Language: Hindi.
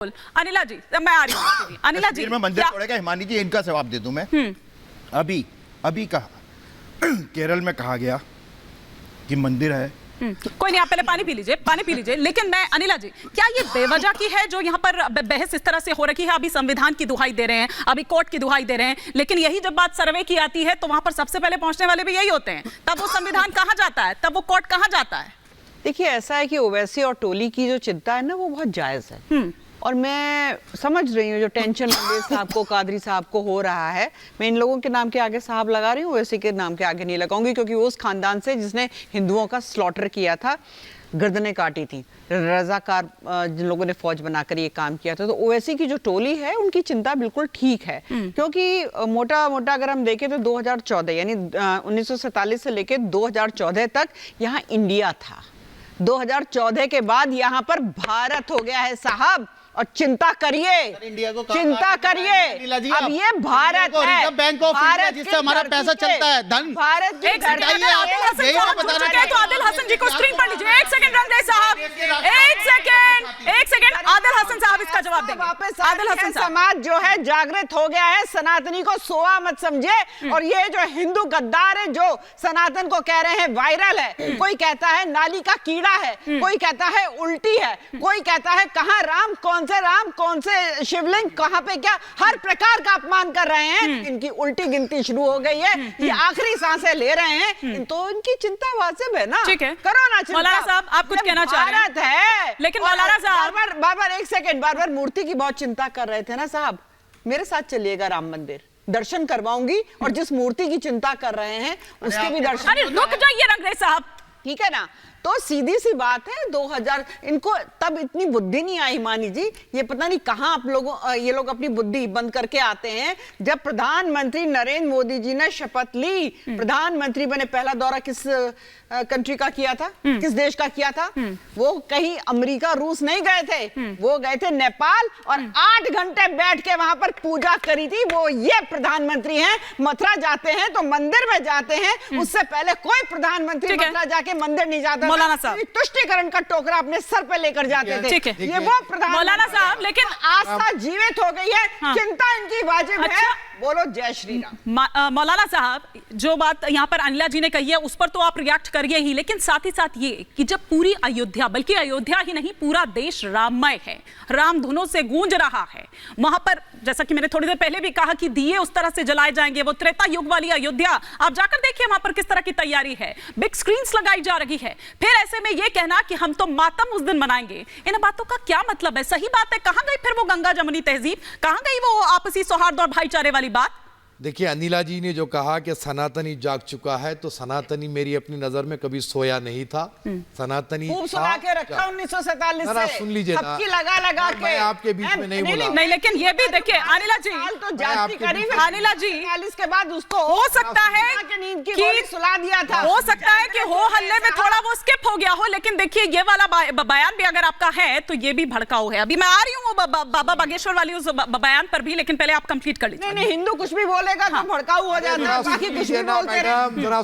अनिला जी, मैं आ रही हूँ। अनिला जी, मैं मंदिर तोड़ेगा, हिमानी जी इनका जवाब दे दूं मैं। अभी कहा केरल में कहा गया कि मंदिर है। कोई नहीं, आप पहले पानी पी लीजिए। लेकिन मैं अनिला जी, क्या ये बेवजह की है जो यहाँ पर बहस इस तरह से हो रखी है? अभी संविधान की दुहाई दे रहे हैं, अभी कोर्ट की दुहाई दे रहे हैं, लेकिन यही जब बात सर्वे की आती है तो वहां पर सबसे पहले पहुंचने वाले भी यही होते हैं। तब वो संविधान कहाँ जाता है, तब वो कोर्ट कहाँ जाता है? देखिए, ऐसा है कि ओवैसी और टोली की जो चिंता है ना, वो बहुत जायज है। और मैं समझ रही हूँ जो टेंशन अंग्रेज साहब को, कादरी साहब को हो रहा है। मैं इन लोगों के नाम के आगे साहब लगा रही हूँ, ओवैसी के नाम के आगे नहीं लगाऊंगी, क्योंकि वो उस खानदान से जिसने हिंदुओं का स्लॉटर किया था, गर्दनें काटी थी, रजाकार जिन लोगों ने फौज बनाकर ये काम किया था। तो ओवैसी की जो टोली है, उनकी चिंता बिल्कुल ठीक है, क्योंकि मोटा मोटा अगर हम देखें तो 2014 यानी 1947 से लेकर 2014 तक यहाँ इंडिया था। 2014 के बाद यहाँ पर भारत हो गया है साहब। और चिंता करिए, चिंता करिए, अब ये भारत है, बैंक ऑफ इंडिया जिससे हमारा पैसा चलता है, धन भारत की धरती है। आदिल हसन जी को स्क्रीन पर लीजिए। एक सेकंड रंगरेज साहब, एक सेकंड आदिल हसन साहब इसका जवाब देंगे। वापस आदिल हसन साहब, समाज जो है जागृत हो गया है, सनातनी को सोआ मत समझे। और ये जो हिंदू गद्दार है जो सनातन को कह रहे हैं वायरल है, कोई कहता है नाली का कीड़ा है, कोई कहता है उल्टी है, कोई कहता है कहां राम, कौन से शिवलिंग, कहां पे क्या, हर प्रकार का अपमान कर रहे हैं। इनकी उल्टी गिनती शुरू हो गई है, ये आखिरी सांसें ले रहे हैं, तो इनकी चिंता वाजिब है ना। ठीक है, करो ना चिंता। मौलाना साहब, आप कुछ कहना चाह रहे हैं? भारत है, लेकिन मौलाना साहब बार-बार एक सेकंड, बार-बार मूर्ति की बहुत चिंता कर रहे थे ना साहब। मेरे साथ चलिएगा राम मंदिर, दर्शन करवाऊंगी, और जिस मूर्ति की चिंता कर रहे हैं उसके भी दर्शन। अरे रुक जाइए रंगरेज साहब, ठीक है ना। तो सीधी सी बात है, 2000 इनको तब इतनी बुद्धि नहीं आई मानी जी, ये पता नहीं कहां आप लोगों ये लोग अपनी बुद्धि बंद करके आते हैं। जब प्रधानमंत्री नरेंद्र मोदी जी ने शपथ ली, प्रधानमंत्री बने, पहला दौरा किस कंट्री का किया था, किस देश का किया था? वो कहीं अमेरिका रूस नहीं गए थे, वो गए थे नेपाल, और 8 घंटे बैठ के वहां पर पूजा करी थी। वो ये प्रधानमंत्री हैं। मथुरा जाते हैं तो मंदिर में जाते हैं, उससे पहले कोई प्रधानमंत्री मथुरा जाके मंदिर नहीं जाता। मौलाना साहब, तुष्टिकरण का टोकरा अपने सर पे लेकर जाते थे। ठीक है, ये वो प्रधान मौलाना साहब, लेकिन आस्था जीवित हो गई है। चिंता इनकी वाजिब है। बोलो जय श्री राम। मौलाना साहब, जो बात यहाँ पर अनिला जी ने कही है उस पर तो आप रिएक्ट करिए ही, लेकिन साथ ही साथ ये कि जब पूरी अयोध्या, बल्कि अयोध्या ही नहीं पूरा देश राममय है, राम धुनों से गूंज रहा है, वहां पर जैसा कि मैंने थोड़ी देर पहले भी कहा कि दिए उस तरह से जलाए जाएंगे, वो त्रेता युग वाली अयोध्या, आप जाकर देखिए वहां पर किस तरह की तैयारी है, बिग स्क्रीन्स लगाई जा रही है। फिर ऐसे में ये कहना कि हम तो मातम उस दिन मनाएंगे, इन बातों का क्या मतलब है? सही बात है, कहां गई फिर वो गंगा जमुनी तहजीब, कहां गई वो आपसी सौहार्द और भाईचारे वाली बात? देखिए, अनिला जी ने जो कहा कि सनातनी जाग चुका है, तो सनातनी मेरी अपनी नजर में कभी सोया नहीं था। सनातनी सुना के रखा 1947 से, सुन लीजिए ना, लगा के मैं आपके बीच में नहीं बोला। नहीं, लेकिन ये भी देखिए अनिला जी, तो जाति करीब अनिला जी, 47 के बाद उसको हो सकता है कि सुला दिया था, हो सकता है कि हो हल्ले में थोड़ा वो स्किप हो गया हो, लेकिन देखिए ये वाला बयान भी अगर आपका है तो ये भी भड़काऊ है। अभी मैं आ रही हूँ बाबा बागेश्वर वाली उस बयान पर भी, लेकिन पहले आप कंप्लीट कर लीजिए। नहीं, हिंदू कुछ भी बोलेगा तो भड़काऊ हो जाता है, बाकी कुछ भी बोलते रहे। जरा